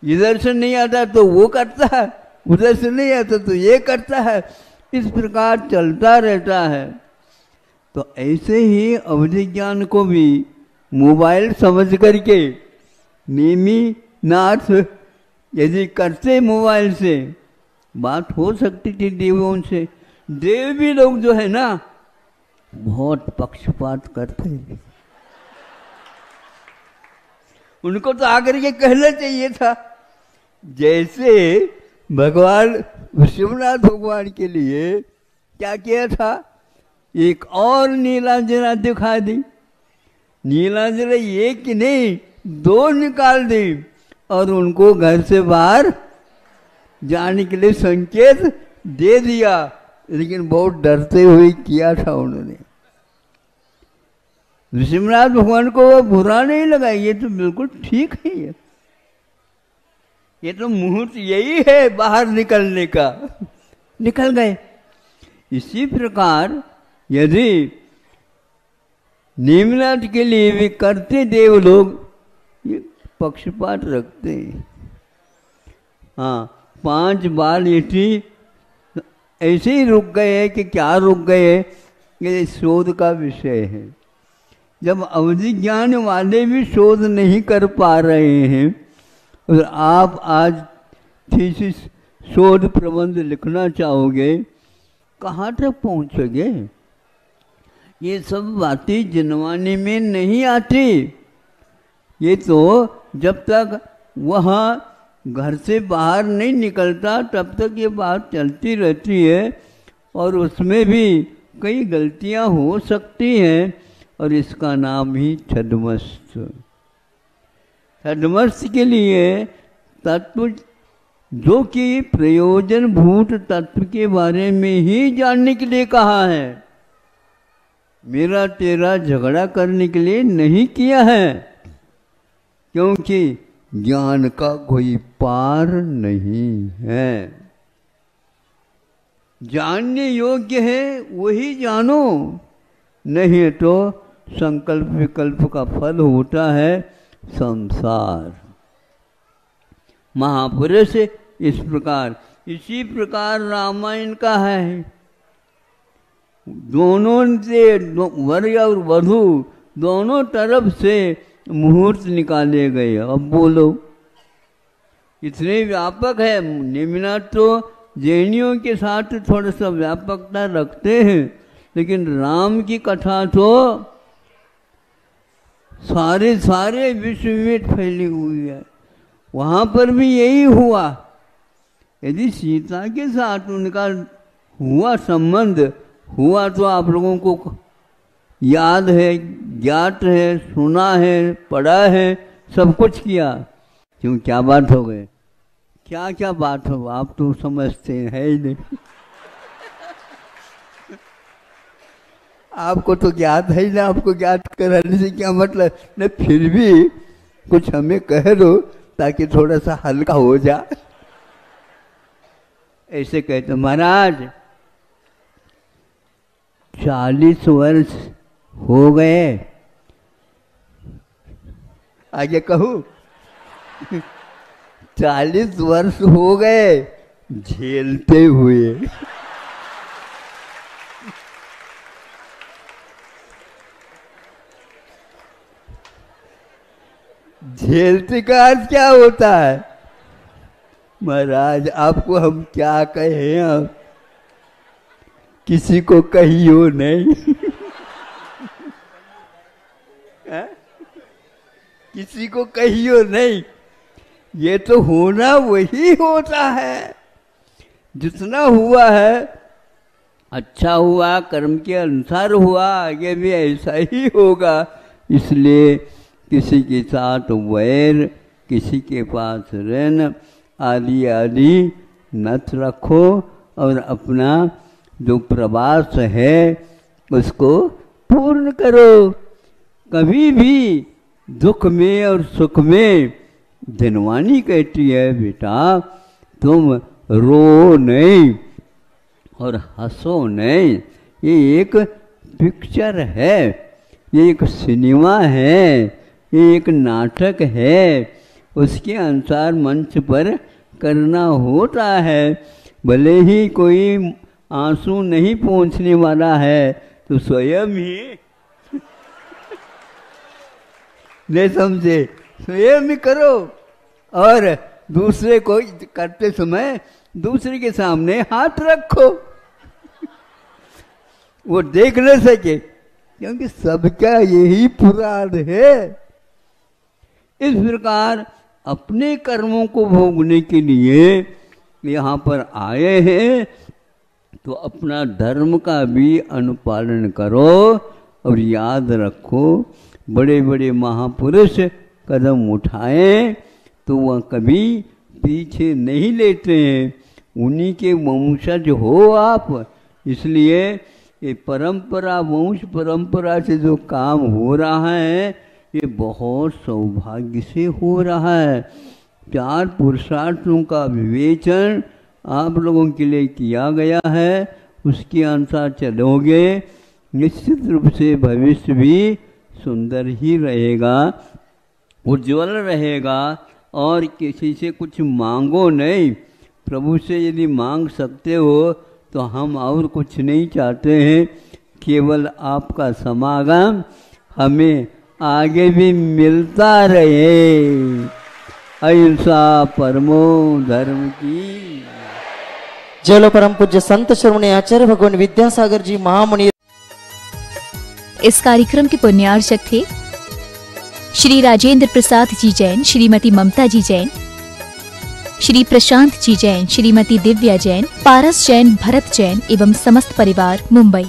इधर से नहीं आता तो वो करता है, उधर से नहीं आता तो ये करता है, इस प्रकार चलता रहता है। तो ऐसे ही अवधि ज्ञान को भी मोबाइल समझ करके नेमी नाथ यदि करते मोबाइल से, बात हो सकती थी देवों से। देव भी लोग जो है ना बहुत पक्षपात करते हैं। उनको तो आकर के कहना चाहिए था, जैसे भगवान शिवनाथ भगवान के लिए क्या किया था, एक और नीलांजना दिखा दी। नीलांजना एक नहीं 2 निकाल दी और उनको घर से बाहर जाने के लिए संकेत दे दिया, लेकिन बहुत डरते हुए किया था उन्होंने। ऋषिनाथ भगवान को वो बुरा नहीं लगा, ये तो बिल्कुल ठीक है, ये तो मुहूर्त यही है बाहर निकलने का, निकल गए। इसी प्रकार यदि नेमिनाथ के लिए भी करते देव लोग ये पक्षपात रखते हैं। हाँ, 5 बाल यति ऐसे ही रुक गए कि क्या रुक गए, ये शोध का विषय है। जब अवधि ज्ञान वाले भी शोध नहीं कर पा रहे हैं और आप आज थीसिस शोध प्रबंध लिखना चाहोगे, कहाँ तक पहुँचोगे? ये सब बातें जनवाने में नहीं आती। ये तो जब तक वहाँ घर से बाहर नहीं निकलता तब तक ये बात चलती रहती है और उसमें भी कई गलतियाँ हो सकती हैं और इसका नाम ही छद्मस्त। छद्मस्त के लिए तत्व जो कि प्रयोजनभूत तत्व के बारे में ही जानने के लिए कहा है, मेरा तेरा झगड़ा करने के लिए नहीं किया है, क्योंकि ज्ञान का कोई पार नहीं है। जानने योग्य है वही जानो, नहीं तो संकल्प विकल्प का फल होता है, संसार। महापुरुष इस प्रकार, इसी प्रकार रामायण का है। दोनों से वर और वधू दोनों तरफ से मुहूर्त निकाले गए। अब बोलो, इतने व्यापक है। निम्ना तो जैनियों के साथ थोड़ा सा व्यापकता रखते हैं, लेकिन राम की कथा तो सारे विश्व में फैली हुई है। वहाँ पर भी यही हुआ। यदि सीता के साथ उनका हुआ संबंध हुआ तो आप लोगों को याद है, ज्ञात है, सुना है, पढ़ा है, सब कुछ किया। क्यों, क्या बात हो गई? क्या क्या बात हो, आप तो समझते हैं ही नहीं। आपको तो ज्ञात है ही ना, आपको ज्ञात कराने से क्या मतलब न, फिर भी कुछ हमें कह दो ताकि थोड़ा सा हल्का हो जाए। ऐसे कहते महाराज 40 वर्ष हो गए, आगे कहूँ 40 वर्ष हो गए झेलते हुए। झेलते का अर्थ क्या होता है महाराज? आपको हम क्या कहें, आप किसी को कहियो नहीं। किसी को कहियो नहीं। ये तो होना वही होता है। जितना हुआ है अच्छा हुआ, कर्म के अनुसार हुआ, आगे भी ऐसा ही होगा। इसलिए किसी के साथ वैर, किसी के पास ऋण आदि आदि नत रखो और अपना जो प्रवास है उसको पूर्ण करो। कभी भी दुख में और सुख में धनवानी कहती है बेटा तुम रो नहीं और हंसो नहीं। ये एक पिक्चर है, ये एक सिनेमा है, ये एक नाटक है। उसके अनुसार मंच पर करना होता है। भले ही कोई आंसू नहीं पहुंचने वाला है तो स्वयं ही नहीं समझे, स्वयं ही करो और दूसरे को करते समय दूसरे के सामने हाथ रखो, वो देख न सके, क्योंकि सबका यही पुराण है। इस प्रकार अपने कर्मों को भोगने के लिए यहाँ पर आए हैं तो अपना धर्म का भी अनुपालन करो और याद रखो बड़े बड़े महापुरुष कदम उठाएं तो वह कभी पीछे नहीं लेते हैं, उन्हीं के वंशज हो आप। इसलिए ये परंपरा, वंश परंपरा से जो काम हो रहा है ये बहुत सौभाग्य से हो रहा है। 4 पुरुषार्थों का विवेचन आप लोगों के लिए किया गया है, उसके अनुसार चलोगे निश्चित रूप से भविष्य भी सुंदर ही रहेगा, उज्जवल रहेगा। और किसी से कुछ मांगो नहीं, प्रभु से यदि मांग सकते हो तो हम और कुछ नहीं चाहते हैं, केवल आपका समागम हमें आगे भी मिलता रहे। अहिंसा परमो धर्म की। जय परम पूज्य संत श्रवणे आचार्य भगवान विद्यासागर जी महामुनि। इस कार्यक्रम के पुण्यार्चक थे श्री राजेंद्र प्रसाद जी जैन, श्रीमती ममता जी जैन, श्री प्रशांत जी जैन, श्रीमती दिव्या जैन, पारस जैन, भरत जैन एवं समस्त परिवार, मुंबई।